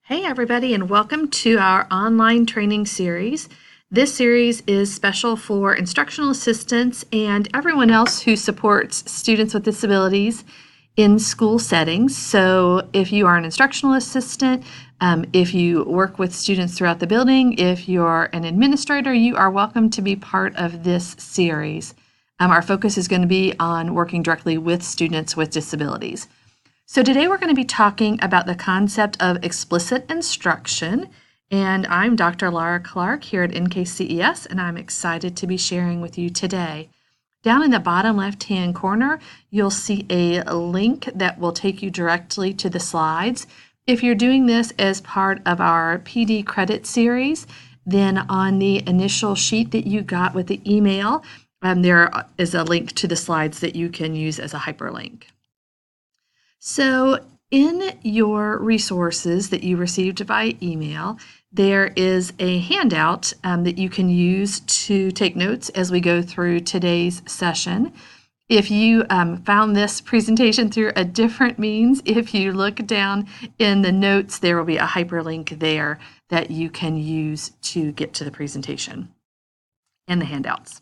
Hey everybody, and welcome to our online training series. This series is special for instructional assistants and everyone else who supports students with disabilities in school settings. So if you are an instructional assistant, if you work with students throughout the building, if you're an administrator, you are welcome to be part of this series. Our focus is going to be on working directly with students with disabilities. So today we're going to be talking about the concept of explicit instruction, and I'm Dr. Laura Clark here at NKCES, and I'm excited to be sharing with you today. Down in the bottom left-hand corner, you'll see a link that will take you directly to the slides. If you're doing this as part of our PD credit series, then on the initial sheet that you got with the email, there is a link to the slides that you can use as a hyperlink. So in your resources that you received by email, there is a handout that you can use to take notes as we go through today's session. If you found this presentation through a different means, if you look down in the notes, there will be a hyperlink there that you can use to get to the presentation and the handouts.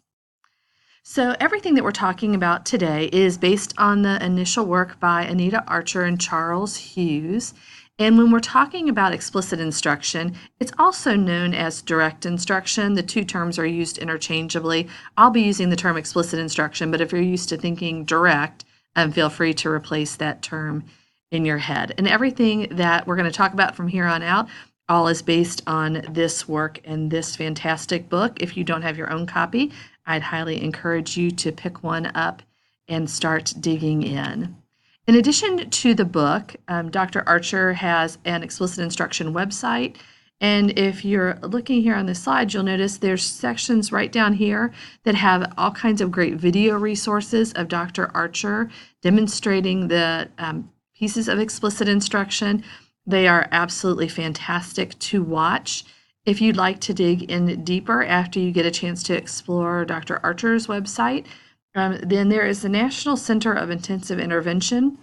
So everything that we're talking about today is based on the initial work by Anita Archer and Charles Hughes. And when we're talking about explicit instruction, it's also known as direct instruction. The two terms are used interchangeably. I'll be using the term explicit instruction, but if you're used to thinking direct, feel free to replace that term in your head. And everything that we're going to talk about from here on out all is based on this work and this fantastic book. If you don't have your own copy, I'd highly encourage you to pick one up and start digging in. In addition to the book, Dr. Archer has an explicit instruction website. And if you're looking here on the slide, you'll notice there's sections right down here that have all kinds of great video resources of Dr. Archer demonstrating the pieces of explicit instruction. They are absolutely fantastic to watch. If you'd like to dig in deeper after you get a chance to explore Dr. Archer's website, then there is the National Center of Intensive Intervention,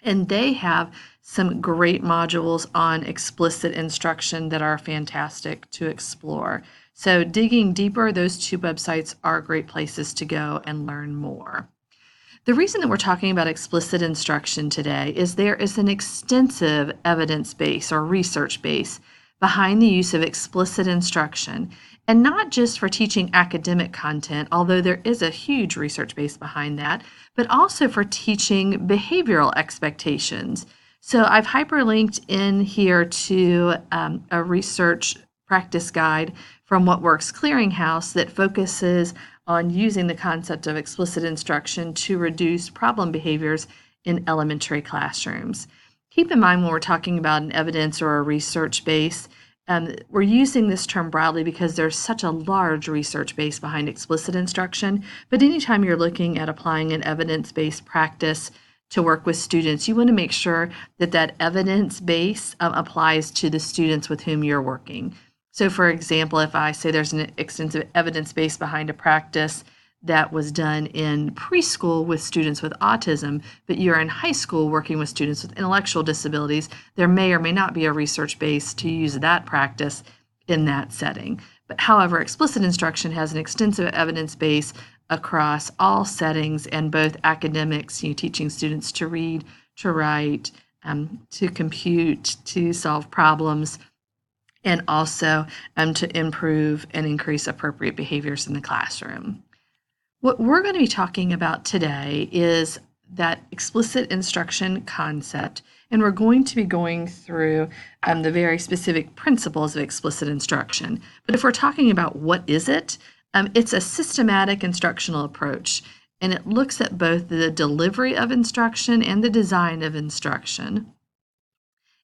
and they have some great modules on explicit instruction that are fantastic to explore. So digging deeper, those two websites are great places to go and learn more. The reason that we're talking about explicit instruction today is there is an extensive evidence base or research base behind the use of explicit instruction, and not just for teaching academic content, although there is a huge research base behind that, but also for teaching behavioral expectations. So I've hyperlinked in here to a research practice guide from What Works Clearinghouse that focuses on using the concept of explicit instruction to reduce problem behaviors in elementary classrooms. Keep in mind when we're talking about an evidence or a research base, we're using this term broadly because there's such a large research base behind explicit instruction. But anytime you're looking at applying an evidence-based practice to work with students, you want to make sure that that evidence base applies to the students with whom you're working. So for example, if I say there's an extensive evidence base behind a practice that was done in preschool with students with autism, but you're in high school working with students with intellectual disabilities, there may or may not be a research base to use that practice in that setting. But however, explicit instruction has an extensive evidence base across all settings and both academics, teaching students to read, to write, to compute, to solve problems, and also to improve and increase appropriate behaviors in the classroom. What we're going to be talking about today is that explicit instruction concept, and we're going to be going through the very specific principles of explicit instruction. But if we're talking about what is it, it's a systematic instructional approach, and it looks at both the delivery of instruction and the design of instruction.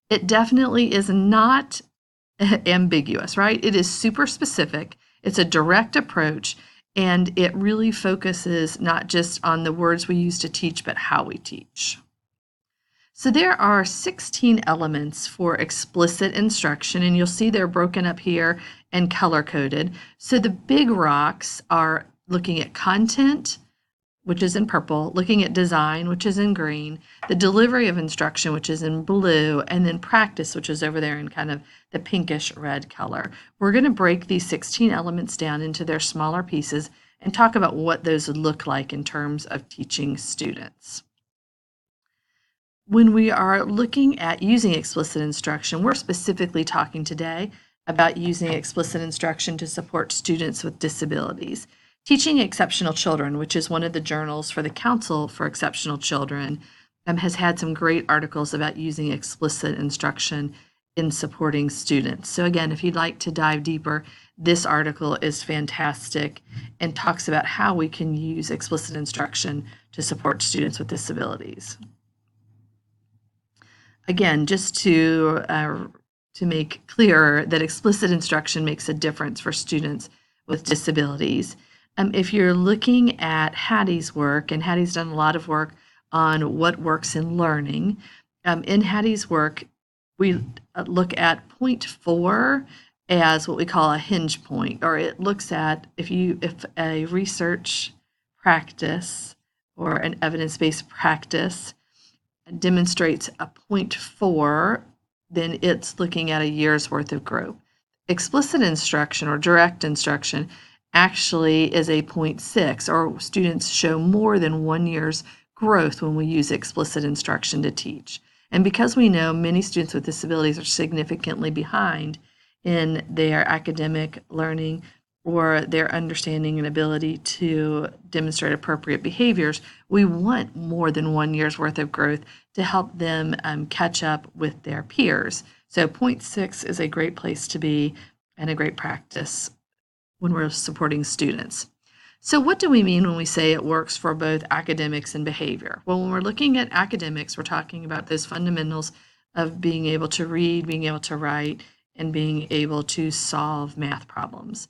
It definitely is not ambiguous, right? It is super specific. It's a direct approach. And it really focuses not just on the words we use to teach, but how we teach. So there are 16 elements for explicit instruction, and you'll see they're broken up here and color-coded. So the big rocks are looking at content, which is in purple, looking at design, which is in green, the delivery of instruction, which is in blue, and then practice, which is over there in kind of the pinkish red color. We're going to break these 16 elements down into their smaller pieces and talk about what those look like in terms of teaching students. When we are looking at using explicit instruction, we're specifically talking today about using explicit instruction to support students with disabilities. Teaching Exceptional Children, which is one of the journals for the Council for Exceptional Children, has had some great articles about using explicit instruction in supporting students. So again, if you'd like to dive deeper, this article is fantastic and talks about how we can use explicit instruction to support students with disabilities. Again, just to make clear that explicit instruction makes a difference for students with disabilities. If you're looking at Hattie's work, and Hattie's done a lot of work on what works in learning, in Hattie's work, we look at point 4 as what we call a hinge point, or it looks at if a research practice or an evidence-based practice demonstrates a point 4, then it's looking at a year's worth of growth. Explicit instruction or direct instruction actually is a point 6, or students show more than 1 year's growth when we use explicit instruction to teach. And because we know many students with disabilities are significantly behind in their academic learning or their understanding and ability to demonstrate appropriate behaviors, we want more than 1 year's worth of growth to help them catch up with their peers. So point 6 is a great place to be and a great practice when we're supporting students. So what do we mean when we say it works for both academics and behavior? Well, when we're looking at academics, we're talking about those fundamentals of being able to read, being able to write, and being able to solve math problems.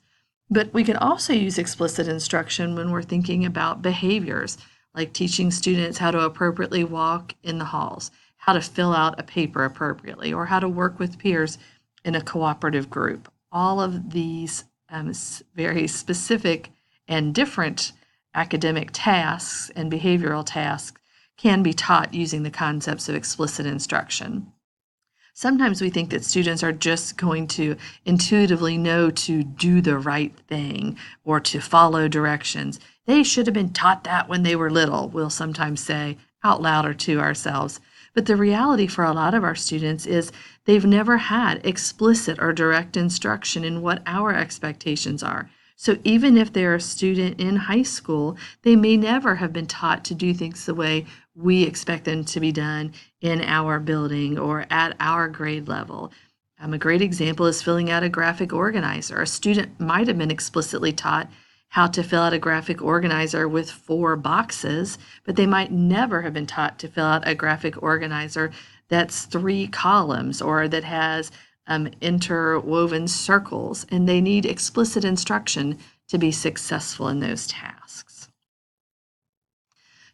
But we can also use explicit instruction when we're thinking about behaviors, like teaching students how to appropriately walk in the halls, how to fill out a paper appropriately, or how to work with peers in a cooperative group. All of these very specific and different academic tasks and behavioral tasks can be taught using the concepts of explicit instruction. Sometimes we think that students are just going to intuitively know to do the right thing or to follow directions. They should have been taught that when they were little, we'll sometimes say out loud or to ourselves. But the reality for a lot of our students is they've never had explicit or direct instruction in what our expectations are. So even if they're a student in high school, they may never have been taught to do things the way we expect them to be done in our building or at our grade level. A great example is filling out a graphic organizer. A student might have been explicitly taught how to fill out a graphic organizer with 4 boxes, but they might never have been taught to fill out a graphic organizer that's 3 columns or that has interwoven circles, and they need explicit instruction to be successful in those tasks.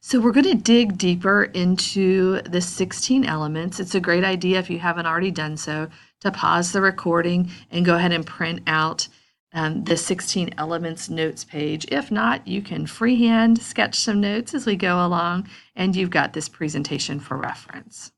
So we're going to dig deeper into the 16 elements. It's a great idea, if you haven't already done so, to pause the recording and go ahead and print out the 16 elements notes page. If not, you can freehand sketch some notes as we go along, and you've got this presentation for reference.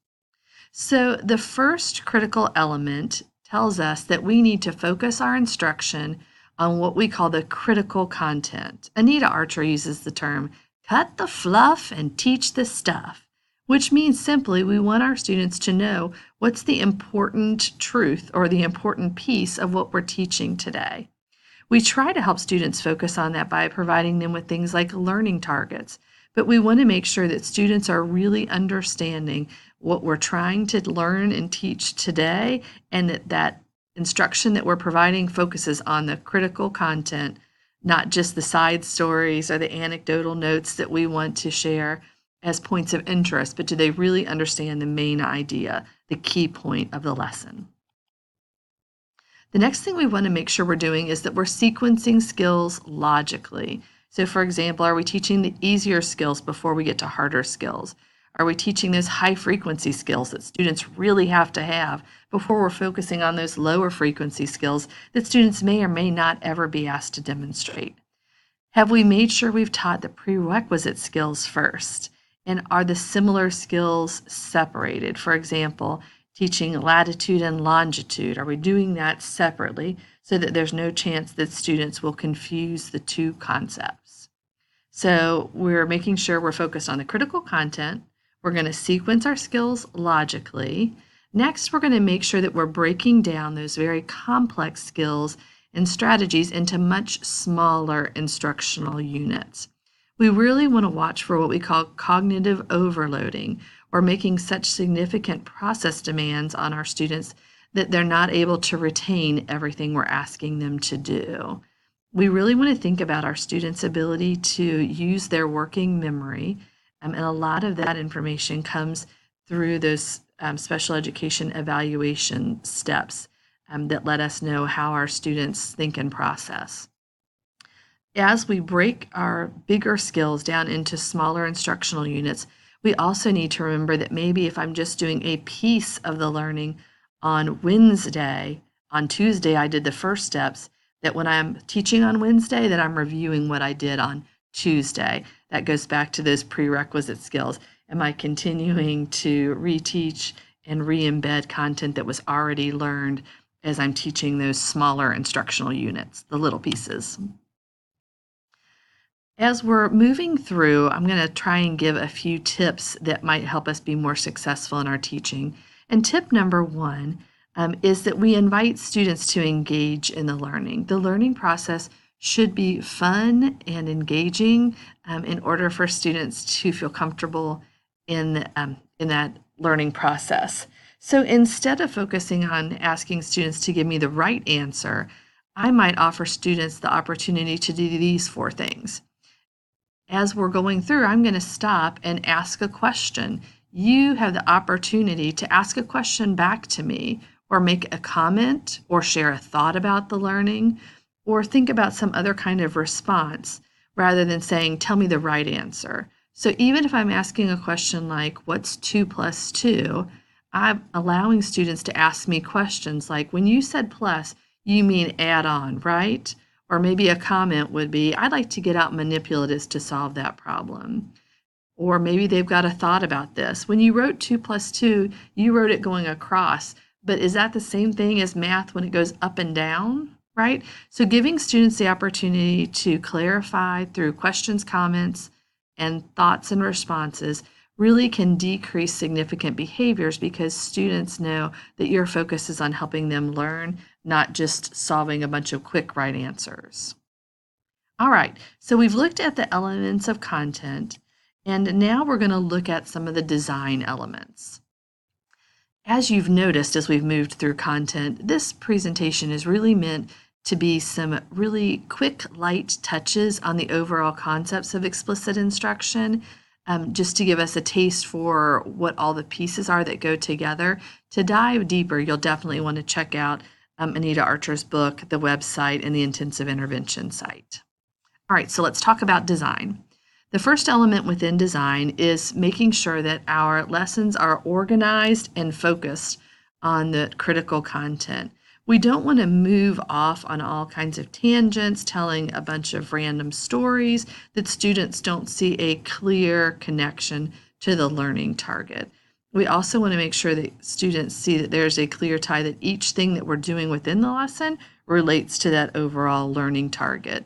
So the first critical element tells us that we need to focus our instruction on what we call the critical content. Anita Archer uses the term, cut the fluff and teach the stuff, which means simply we want our students to know what's the important truth or the important piece of what we're teaching today. We try to help students focus on that by providing them with things like learning targets, but we want to make sure that students are really understanding what we're trying to learn and teach today, and that instruction that we're providing focuses on the critical content, not just the side stories or the anecdotal notes that we want to share as points of interest, but do they really understand the main idea, the key point of the lesson? The next thing we want to make sure we're doing is that we're sequencing skills logically. So for example, are we teaching the easier skills before we get to harder skills? Are we teaching those high frequency skills that students really have to have before we're focusing on those lower frequency skills that students may or may not ever be asked to demonstrate? Have we made sure we've taught the prerequisite skills first? And are the similar skills separated? For example, teaching latitude and longitude, are we doing that separately so that there's no chance that students will confuse the two concepts? So we're making sure we're focused on the critical content. We're going to sequence our skills logically. Next, we're going to make sure that we're breaking down those very complex skills and strategies into much smaller instructional units. We really want to watch for what we call cognitive overloading, or making such significant process demands on our students that they're not able to retain everything we're asking them to do. We really want to think about our students' ability to use their working memory, and a lot of that information comes through those special education evaluation steps that let us know how our students think and process. As we break our bigger skills down into smaller instructional units, we also need to remember that maybe if I'm just doing a piece of the learning on Wednesday, on Tuesday I did the first steps, that when I'm teaching on Wednesday, that I'm reviewing what I did on Tuesday. That goes back to those prerequisite skills. Am I continuing to reteach and re-embed content that was already learned as I'm teaching those smaller instructional units, the little pieces? As we're moving through, I'm going to try and give a few tips that might help us be more successful in our teaching. And tip number one is that we invite students to engage in the learning. The learning process should be fun and engaging in order for students to feel comfortable in that learning process. So instead of focusing on asking students to give me the right answer, I might offer students the opportunity to do these 4 things. As we're going through, I'm going to stop and ask a question. You have the opportunity to ask a question back to me, or make a comment, or share a thought about the learning, or think about some other kind of response rather than saying, tell me the right answer. So even if I'm asking a question like, what's 2 plus 2? I'm allowing students to ask me questions like, when you said plus, you mean add on, right? Or maybe a comment would be, I'd like to get out manipulatives to solve that problem. Or maybe they've got a thought about this. When you wrote 2 plus 2, you wrote it going across, but is that the same thing as math when it goes up and down, right? So giving students the opportunity to clarify through questions, comments, and thoughts and responses really can decrease significant behaviors, because students know that your focus is on helping them learn, not just solving a bunch of quick right answers. All right, so we've looked at the elements of content, and now we're going to look at some of the design elements. As you've noticed as we've moved through content, this presentation is really meant to be some really quick, light touches on the overall concepts of explicit instruction, just to give us a taste for what all the pieces are that go together. To dive deeper, you'll definitely want to check out Anita Archer's book, the website, and the intensive intervention site. All right, so let's talk about design. The first element within design is making sure that our lessons are organized and focused on the critical content. We don't want to move off on all kinds of tangents, telling a bunch of random stories that students don't see a clear connection to the learning target. We also want to make sure that students see that there's a clear tie, that each thing that we're doing within the lesson relates to that overall learning target.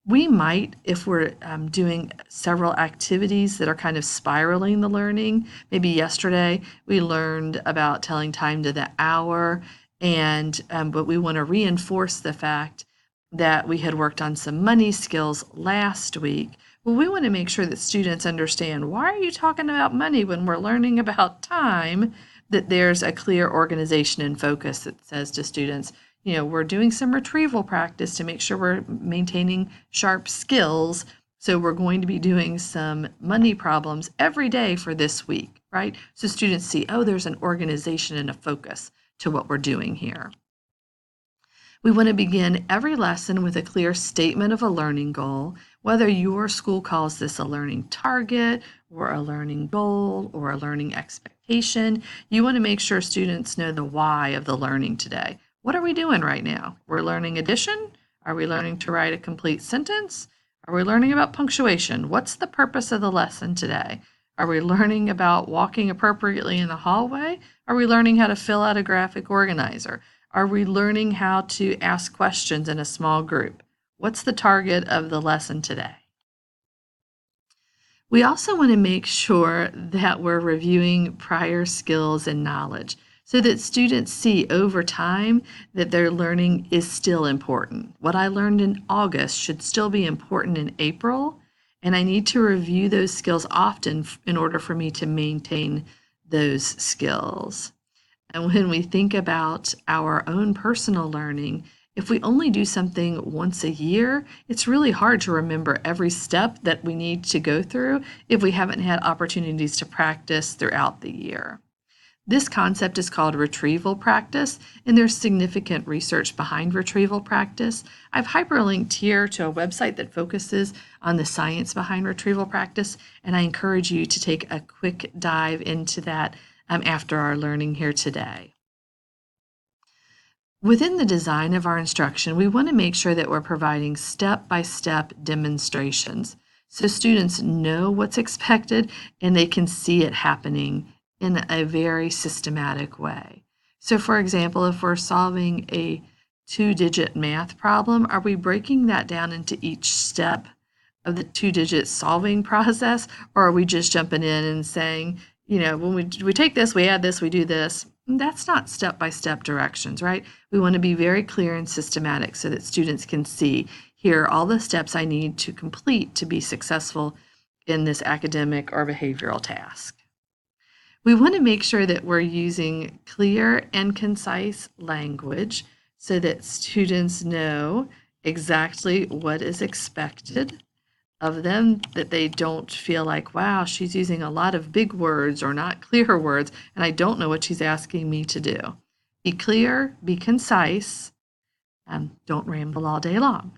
We might, if we're doing several activities that are kind of spiraling the learning, maybe yesterday we learned about telling time to the hour, but we want to reinforce the fact that we had worked on some money skills last week. Well, we want to make sure that students understand, why are you talking about money when we're learning about time? That there's a clear organization and focus that says to students, we're doing some retrieval practice to make sure we're maintaining sharp skills. So we're going to be doing some money problems every day for this week, right? So students see, oh, there's an organization and a focus to what we're doing here. We want to begin every lesson with a clear statement of a learning goal, whether your school calls this a learning target or a learning goal or a learning expectation. You want to make sure students know the why of the learning today. What are we doing right now? We're learning addition? Are we learning to write a complete sentence? Are we learning about punctuation? What's the purpose of the lesson today? Are we learning about walking appropriately in the hallway? Are we learning how to fill out a graphic organizer? Are we learning how to ask questions in a small group? What's the target of the lesson today? We also want to make sure that we're reviewing prior skills and knowledge so that students see over time that their learning is still important. What I learned in August should still be important in April, and I need to review those skills often in order for me to maintain those skills. And when we think about our own personal learning, if we only do something once a year, it's really hard to remember every step that we need to go through if we haven't had opportunities to practice throughout the year. This concept is called retrieval practice, and there's significant research behind retrieval practice. I've hyperlinked here to a website that focuses on the science behind retrieval practice, and I encourage you to take a quick dive into that after our learning here today. Within the design of our instruction, we want to make sure that we're providing step-by-step demonstrations so students know what's expected and they can see it happening in a very systematic way. So for example, if we're solving a 2-digit math problem, are we breaking that down into each step of the 2-digit solving process, or are we just jumping in and saying, when we take this, we add this, we do this? That's not step-by-step directions, right? We want to be very clear and systematic so that students can see, here are all the steps I need to complete to be successful in this academic or behavioral task. We want to make sure that we're using clear and concise language so that students know exactly what is expected of them, that they don't feel like, wow, she's using a lot of big words or not clear words, and I don't know what she's asking me to do. Be clear, be concise, and don't ramble all day long.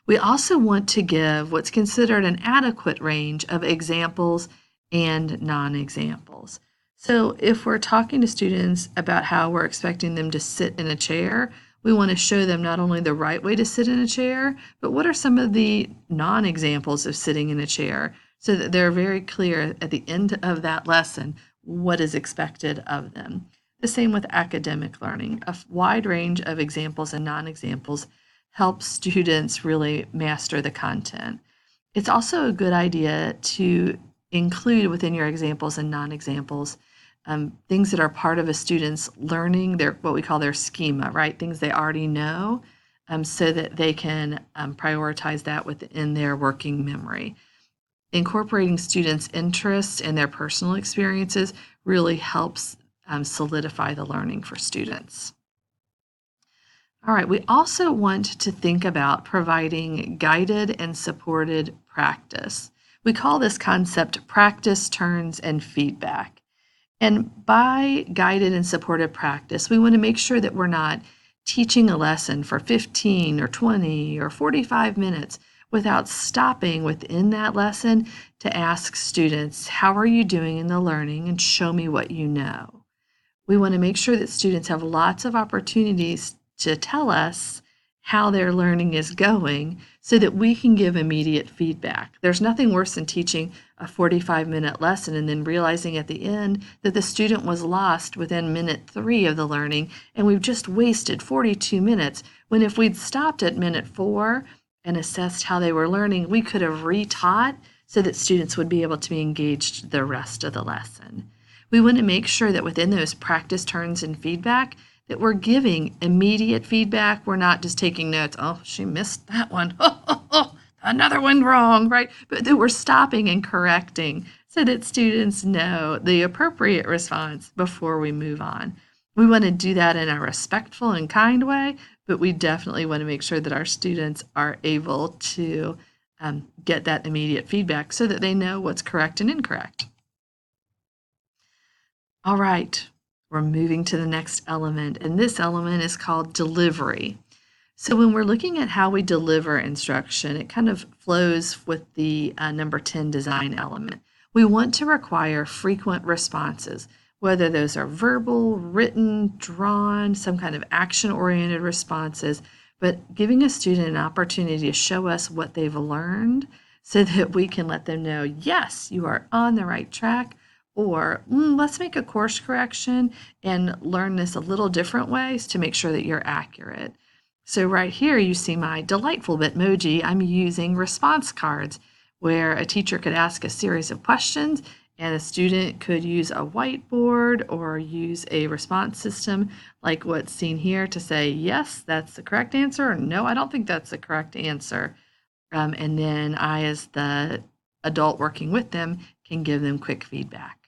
We also want to give what's considered an adequate range of examples and non-examples. So if we're talking to students about how we're expecting them to sit in a chair, we want to show them not only the right way to sit in a chair, but what are some of the non-examples of sitting in a chair so that they're very clear at the end of that lesson what is expected of them. The same with academic learning. A wide range of examples and non-examples helps students really master the content. It's also a good idea to include within your examples and non-examples things that are part of a student's learning, what we call their schema, right? Things they already know, so that they can prioritize that within their working memory. Incorporating students' interests and their personal experiences really helps solidify the learning for students. All right, we also want to think about providing guided and supported practice. We call this concept practice turns and feedback. And by guided and supported practice, we want to make sure that we're not teaching a lesson for 15 or 20 or 45 minutes without stopping within that lesson to ask students, how are you doing in the learning, and show me what you know. We want to make sure that students have lots of opportunities to tell us how their learning is going so that we can give immediate feedback. There's nothing worse than teaching a 45-minute lesson and then realizing at the end that the student was lost within minute 3 of the learning, and we've just wasted 42 minutes, when if we'd stopped at minute 4 and assessed how they were learning, we could have retaught so that students would be able to be engaged the rest of the lesson. We want to make sure that within those practice turns and feedback that we're giving immediate feedback. We're not just taking notes, oh, she missed that one, another one wrong, right? But that we're stopping and correcting so that students know the appropriate response before we move on. We want to do that in a respectful and kind way, but we definitely want to make sure that our students are able to get that immediate feedback so that they know what's correct and incorrect. All right. We're moving to the next element, and this element is called delivery. So when we're looking at how we deliver instruction, it kind of flows with the number 10 design element. We want to require frequent responses, whether those are verbal, written, drawn, some kind of action-oriented responses. but giving a student an opportunity to show us what they've learned so that we can let them know, yes, you are on the right track, or let's make a course correction and learn this a little different ways to make sure that you're accurate. So right here you see my delightful Bitmoji. I'm using response cards where a teacher could ask a series of questions and a student could use a whiteboard or use a response system like what's seen here to say, yes, that's the correct answer, or no, I don't think that's the correct answer. And then I, as the adult working with them, can give them quick feedback.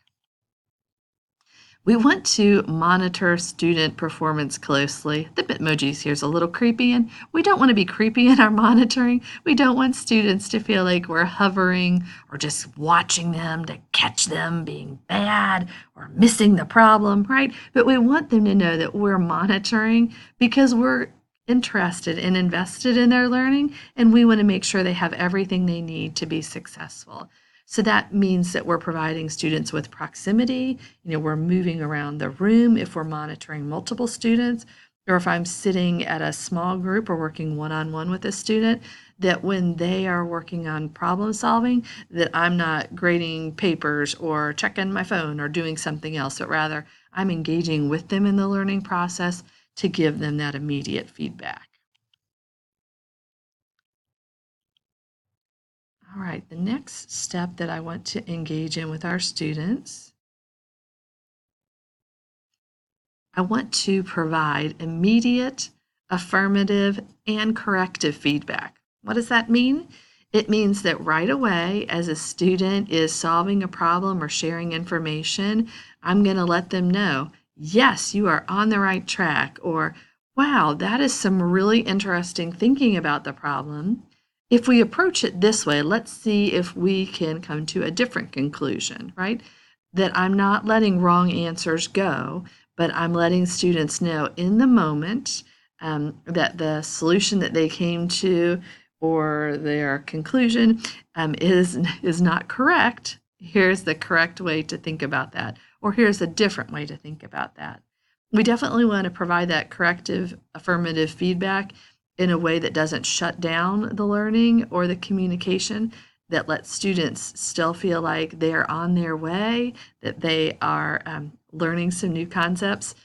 We want to monitor student performance closely. The Bitmojis here is a little creepy, and we don't want to be creepy in our monitoring. We don't want students to feel like we're hovering or just watching them to catch them being bad or missing the problem, right? But we want them to know that we're monitoring because we're interested and invested in their learning, and we want to make sure they have everything they need to be successful. So that means that we're providing students with proximity. We're moving around the room if we're monitoring multiple students, or if I'm sitting at a small group or working one-on-one with a student, that when they are working on problem solving, that I'm not grading papers or checking my phone or doing something else, but rather I'm engaging with them in the learning process to give them that immediate feedback. All right, the next step that I want to engage in with our students, I want to provide immediate, affirmative, and corrective feedback. What does that mean? It means that right away, as a student is solving a problem or sharing information, I'm going to let them know, yes, you are on the right track, or wow, that is some really interesting thinking about the problem. If we approach it this way, let's see if we can come to a different conclusion, right? That I'm not letting wrong answers go, but I'm letting students know in the moment that the solution that they came to or their conclusion is not correct. Here's the correct way to think about that, or here's a different way to think about that. We definitely want to provide that corrective, affirmative feedback in a way that doesn't shut down the learning or the communication, that lets students still feel like they're on their way, that they are learning some new concepts,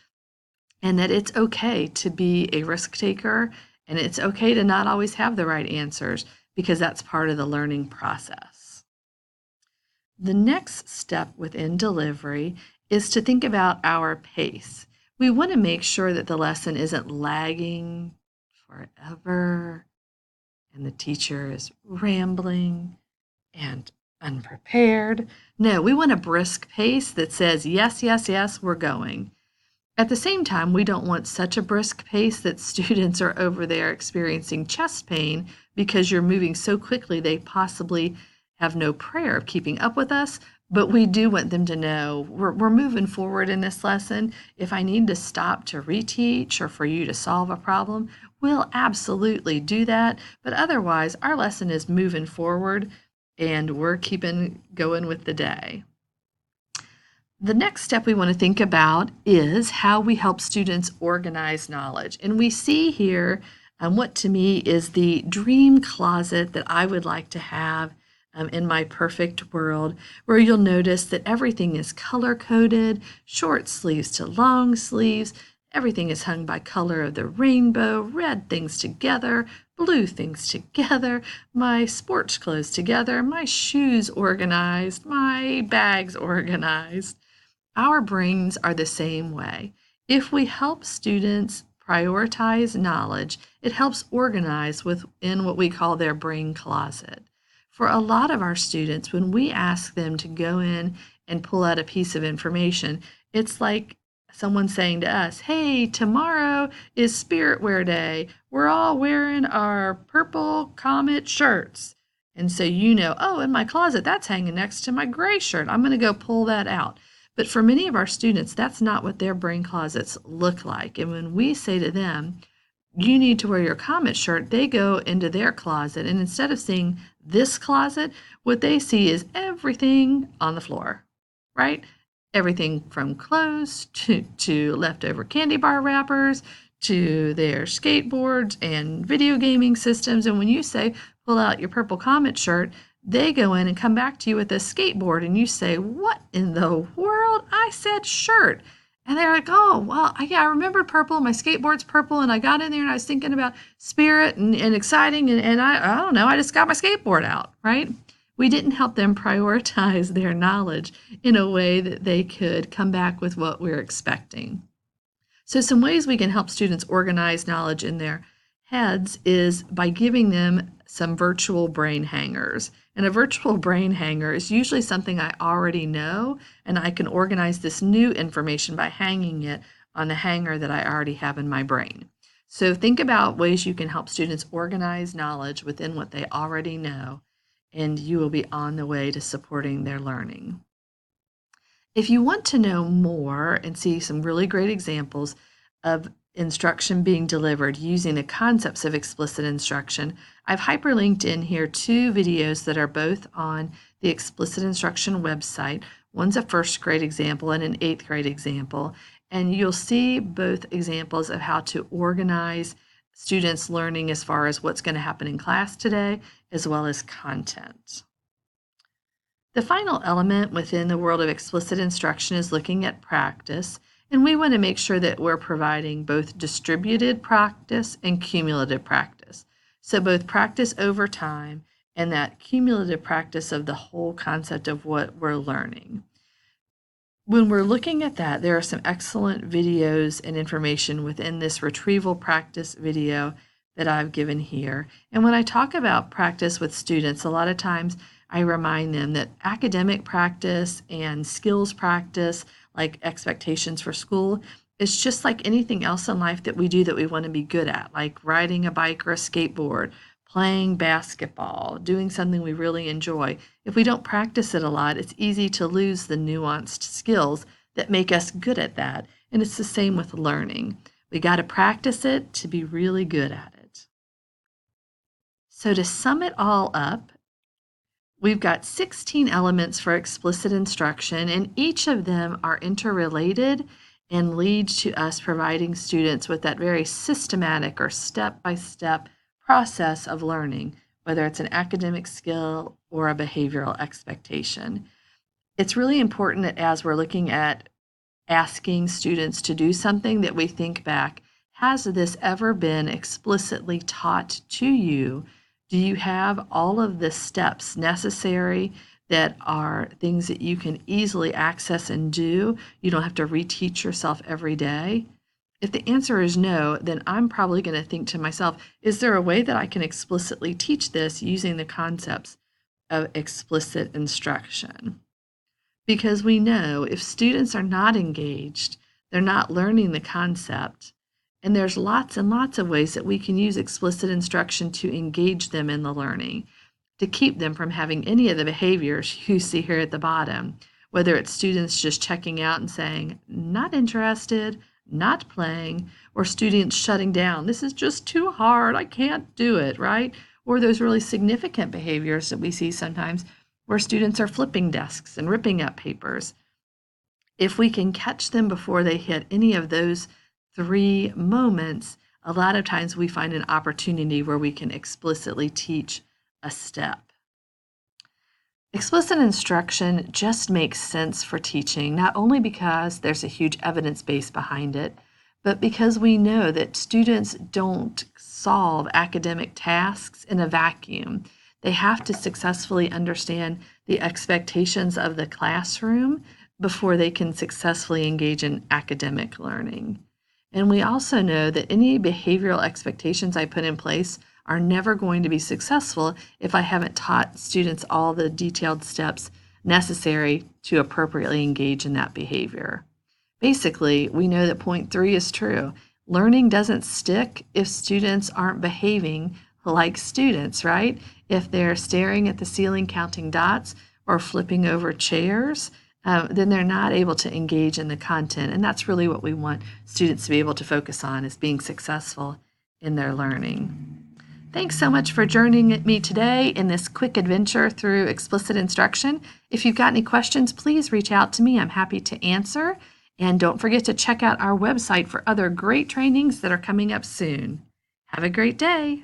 and that it's okay to be a risk taker, and it's okay to not always have the right answers, because that's part of the learning process. The next step within delivery is to think about our pace. We want to make sure that the lesson isn't lagging forever and the teacher is rambling and unprepared. No, we want a brisk pace that says, yes, yes, yes, we're going. At the same time, we don't want such a brisk pace that students are over there experiencing chest pain because you're moving so quickly they possibly have no prayer of keeping up with us. But we do want them to know we're moving forward in this lesson. If I need to stop to reteach or for you to solve a problem, we'll absolutely do that. But otherwise, our lesson is moving forward and we're keeping going with the day. The next step we want to think about is how we help students organize knowledge. And we see here what to me is the dream closet that I would like to have in my perfect world, where you'll notice that everything is color-coded, short sleeves to long sleeves. Everything is hung by color of the rainbow, red things together, blue things together, my sports clothes together, my shoes organized, my bags organized. Our brains are the same way. If we help students prioritize knowledge, it helps organize within what we call their brain closet. For a lot of our students, when we ask them to go in and pull out a piece of information, it's like someone saying to us, hey, tomorrow is Spirit Wear Day. We're all wearing our purple Comet shirts. And so oh, in my closet, that's hanging next to my gray shirt. I'm going to go pull that out. But for many of our students, that's not what their brain closets look like. And when we say to them, you need to wear your Comet shirt, they go into their closet, and instead of seeing this closet, what they see is everything on the floor, right? Everything from clothes to leftover candy bar wrappers to their skateboards and video gaming systems. And when you say, pull out your purple Comet shirt, they go in and come back to you with a skateboard, and you say, what in the world? I said shirt. And they're like, oh, well, yeah, I remembered purple. My skateboard's purple. And I got in there and I was thinking about spirit and exciting. And I don't know, I just got my skateboard out, right? We didn't help them prioritize their knowledge in a way that they could come back with what we're expecting. So some ways we can help students organize knowledge in their heads is by giving them some virtual brain hangers. And a virtual brain hanger is usually something I already know, and I can organize this new information by hanging it on a hanger that I already have in my brain. So think about ways you can help students organize knowledge within what they already know, and you will be on the way to supporting their learning. If you want to know more and see some really great examples of instruction being delivered using the concepts of explicit instruction, I've hyperlinked in here 2 videos that are both on the Explicit Instruction website. One's a 1st grade example and an 8th grade example, and you'll see both examples of how to organize students' learning as far as what's going to happen in class today, as well as content. The final element within the world of explicit instruction is looking at practice, and we want to make sure that we're providing both distributed practice and cumulative practice. So both practice over time and that cumulative practice of the whole concept of what we're learning. When we're looking at that, there are some excellent videos and information within this retrieval practice video that I've given here. And when I talk about practice with students, a lot of times I remind them that academic practice and skills practice, like expectations for school, is just like anything else in life that we do that we want to be good at, like riding a bike or a skateboard, playing basketball, doing something we really enjoy. If we don't practice it a lot, it's easy to lose the nuanced skills that make us good at that. And it's the same with learning. We got to practice it to be really good at it. So to sum it all up, we've got 16 elements for explicit instruction, and each of them are interrelated and lead to us providing students with that very systematic or step-by-step process of learning, whether it's an academic skill or a behavioral expectation. It's really important that as we're looking at asking students to do something, that we think back, has this ever been explicitly taught to you? Do you have all of the steps necessary that are things that you can easily access and do? You don't have to reteach yourself every day. If the answer is no, then I'm probably going to think to myself, is there a way that I can explicitly teach this using the concepts of explicit instruction? Because we know if students are not engaged, they're not learning the concept. And there's lots and lots of ways that we can use explicit instruction to engage them in the learning, to keep them from having any of the behaviors you see here at the bottom, whether it's students just checking out and saying, not interested, not playing, or students shutting down. This is just too hard. I can't do it, right? Or those really significant behaviors that we see sometimes where students are flipping desks and ripping up papers. If we can catch them before they hit any of those 3 moments, a lot of times we find an opportunity where we can explicitly teach a step. Explicit instruction just makes sense for teaching, not only because there's a huge evidence base behind it, but because we know that students don't solve academic tasks in a vacuum. They have to successfully understand the expectations of the classroom before they can successfully engage in academic learning. And we also know that any behavioral expectations I put in place are never going to be successful if I haven't taught students all the detailed steps necessary to appropriately engage in that behavior. Basically, we know that point 3 is true. Learning doesn't stick if students aren't behaving like students, right? If they're staring at the ceiling counting dots or flipping over chairs, then they're not able to engage in the content. And that's really what we want students to be able to focus on, is being successful in their learning. Thanks so much for joining me today in this quick adventure through explicit instruction. If you've got any questions, please reach out to me. I'm happy to answer. And don't forget to check out our website for other great trainings that are coming up soon. Have a great day.